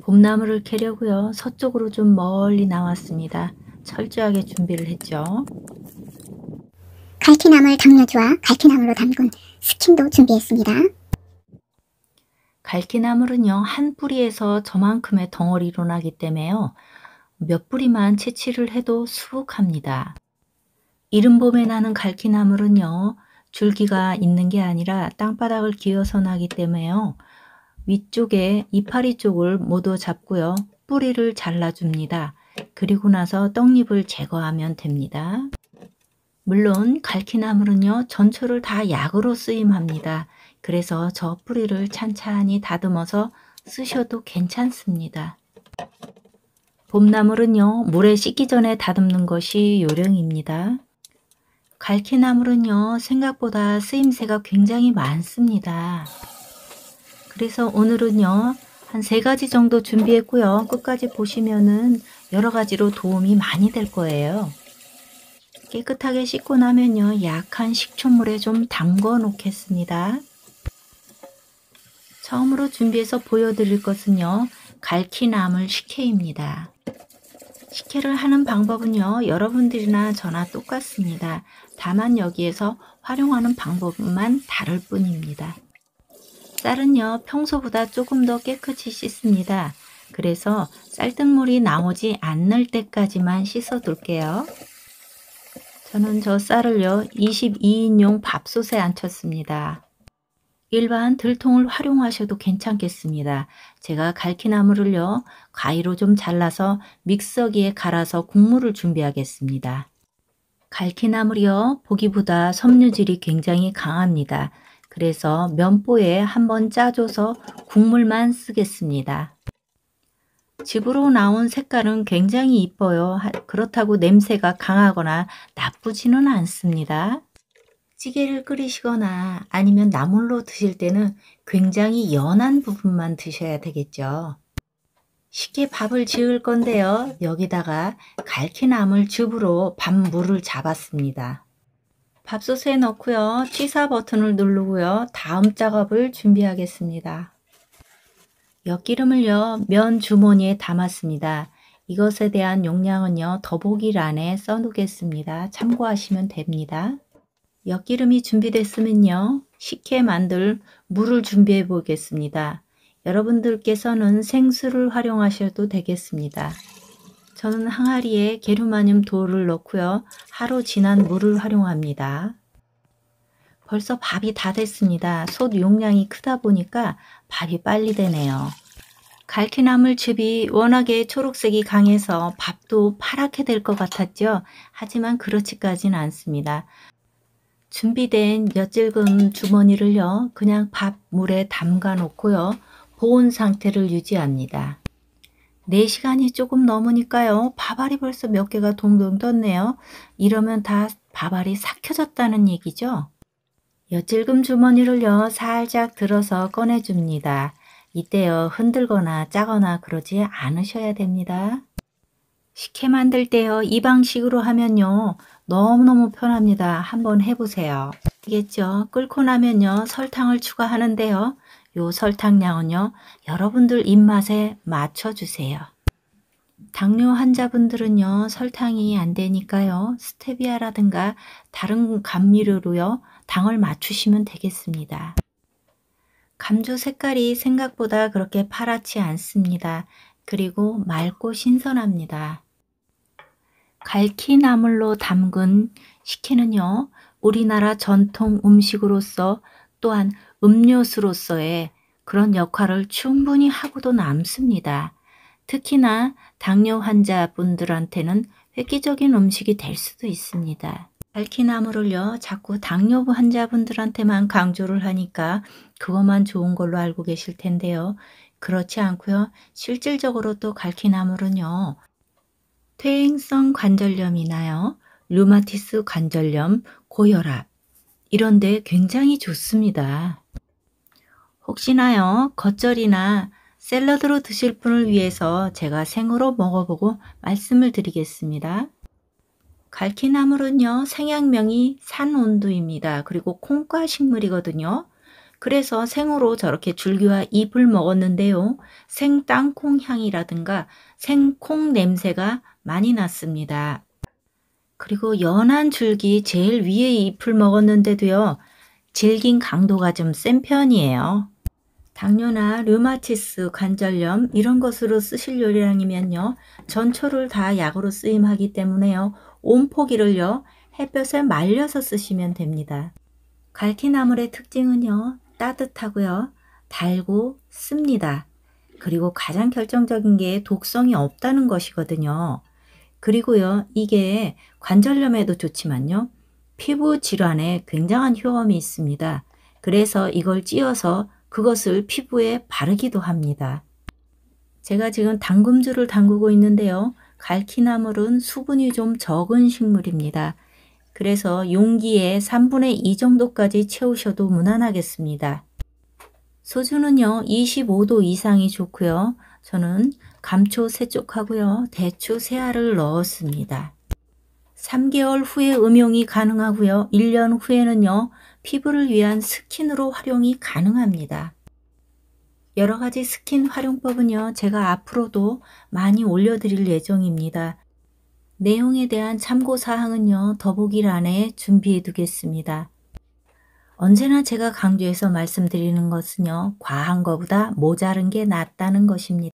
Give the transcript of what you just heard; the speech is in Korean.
봄나무를 캐려고요. 서쪽으로 좀 멀리 나왔습니다. 철저하게 준비를 했죠. 갈퀴나물 당뇨주와 갈퀴나물로 담근 스킨도 준비했습니다. 갈퀴나물은요, 한 뿌리에서 저만큼의 덩어리로 나기 때문에요. 몇 뿌리만 채취를 해도 수북합니다. 이른 봄에 나는 갈퀴나물은요, 줄기가 있는 게 아니라 땅바닥을 기어서 나기 때문에요. 위쪽에 이파리 쪽을 모두 잡고요. 뿌리를 잘라줍니다. 그리고 나서 떡잎을 제거하면 됩니다. 물론 갈퀴나물은요, 전초를 다 약으로 쓰임합니다. 그래서 저 뿌리를 찬찬히 다듬어서 쓰셔도 괜찮습니다. 봄나물은요, 물에 씻기 전에 다듬는 것이 요령입니다. 갈퀴나물은요, 생각보다 쓰임새가 굉장히 많습니다. 그래서 오늘은요, 한 3가지 정도 준비했고요. 끝까지 보시면은 여러 가지로 도움이 많이 될 거예요. 깨끗하게 씻고 나면요, 약한 식초물에 좀 담궈 놓겠습니다. 처음으로 준비해서 보여드릴 것은요, 갈퀴나물 식혜입니다. 식혜를 하는 방법은요, 여러분들이나 저나 똑같습니다. 다만 여기에서 활용하는 방법만 다를 뿐입니다. 쌀은요, 평소보다 조금 더 깨끗이 씻습니다. 그래서 쌀뜨물이 나오지 않을 때까지만 씻어 둘게요. 저는 저 쌀을요, 22인용 밥솥에 안쳤습니다. 일반 들통을 활용하셔도 괜찮겠습니다. 제가 갈퀴나물을요, 가위로 좀 잘라서 믹서기에 갈아서 국물을 준비하겠습니다. 갈퀴나물이요, 보기보다 섬유질이 굉장히 강합니다. 그래서 면보에 한번 짜줘서 국물만 쓰겠습니다. 집으로 나온 색깔은 굉장히 이뻐요. 그렇다고 냄새가 강하거나 나쁘지는 않습니다. 찌개를 끓이시거나 아니면 나물로 드실 때는 굉장히 연한 부분만 드셔야 되겠죠. 쉽게 밥을 지을 건데요. 여기다가 갈퀴나물 즙으로 밥물을 잡았습니다. 밥솥에 넣고요. 취사 버튼을 누르고요. 다음 작업을 준비하겠습니다. 엿기름을요, 면 주머니에 담았습니다. 이것에 대한 용량은요, 더보기란에 써놓겠습니다. 참고하시면 됩니다. 엿기름이 준비됐으면요, 식혜 만들 물을 준비해 보겠습니다. 여러분들께서는 생수를 활용하셔도 되겠습니다. 저는 항아리에 게르마늄 돌을 넣고요, 하루 지난 물을 활용합니다. 벌써 밥이 다 됐습니다. 솥 용량이 크다 보니까 밥이 빨리 되네요. 갈퀴나물 즙이 워낙에 초록색이 강해서 밥도 파랗게 될 것 같았죠. 하지만 그렇지까지는 않습니다. 준비된 엿질금 주머니를요, 그냥 밥물에 담가 놓고요, 보온 상태를 유지합니다. 4시간이 조금 넘으니까요, 밥알이 벌써 몇 개가 동동 떴네요. 이러면 다 밥알이 삭혀졌다는 얘기죠. 엿질금 주머니를요, 살짝 들어서 꺼내줍니다. 이때요, 흔들거나 짜거나 그러지 않으셔야 됩니다. 식혜 만들 때요, 이 방식으로 하면요, 너무너무 편합니다. 한번 해보세요. 알겠죠? 끓고 나면요, 설탕을 추가하는데요, 요 설탕량은요, 여러분들 입맛에 맞춰주세요. 당뇨 환자분들은요, 설탕이 안 되니까요, 스테비아라든가 다른 감미료로요, 당을 맞추시면 되겠습니다. 감조 색깔이 생각보다 그렇게 파랗지 않습니다. 그리고 맑고 신선합니다. 갈퀴나물로 담근 식혜는요, 우리나라 전통 음식으로서 또한 음료수로서의 그런 역할을 충분히 하고도 남습니다. 특히나 당뇨 환자분들한테는 획기적인 음식이 될 수도 있습니다. 갈퀴나물을요, 자꾸 당뇨 환자분들한테만 강조를 하니까 그것만 좋은 걸로 알고 계실 텐데요. 그렇지 않고요. 실질적으로 또 갈퀴나물은요, 퇴행성 관절염이나요, 류마티스 관절염, 고혈압 이런 데 굉장히 좋습니다. 혹시나요, 겉절이나 샐러드로 드실 분을 위해서 제가 생으로 먹어보고 말씀을 드리겠습니다. 갈퀴나물은요, 생양명이 산온두입니다. 그리고 콩과 식물이거든요. 그래서 생으로 저렇게 줄기와 잎을 먹었는데요. 생 땅콩 향이라든가 생콩 냄새가 많이 났습니다. 그리고 연한 줄기 제일 위에 잎을 먹었는데도요. 질긴 강도가 좀 센 편이에요. 당뇨나 류마티스, 관절염 이런 것으로 쓰실 요량이면요. 전초를 다 약으로 쓰임하기 때문에요. 온 포기를요. 햇볕에 말려서 쓰시면 됩니다. 갈퀴나물의 특징은요. 따뜻하고요. 달고 씁니다. 그리고 가장 결정적인 게 독성이 없다는 것이거든요. 그리고요. 이게 관절염에도 좋지만요. 피부 질환에 굉장한 효험이 있습니다. 그래서 이걸 찧어서 그것을 피부에 바르기도 합니다. 제가 지금 당금주를 담그고 있는데요. 갈퀴나물은 수분이 좀 적은 식물입니다. 그래서 용기에 3분의 2 정도까지 채우셔도 무난하겠습니다. 소주는요. 25도 이상이 좋고요. 저는 감초 세쪽하고요. 대추 세알을 넣었습니다. 3개월 후에 음용이 가능하고요. 1년 후에는요. 피부를 위한 스킨으로 활용이 가능합니다. 여러 가지 스킨 활용법은요. 제가 앞으로도 많이 올려드릴 예정입니다. 내용에 대한 참고사항은요. 더보기란에 준비해 두겠습니다. 언제나 제가 강조해서 말씀드리는 것은요. 과한 것보다 모자른 게 낫다는 것입니다.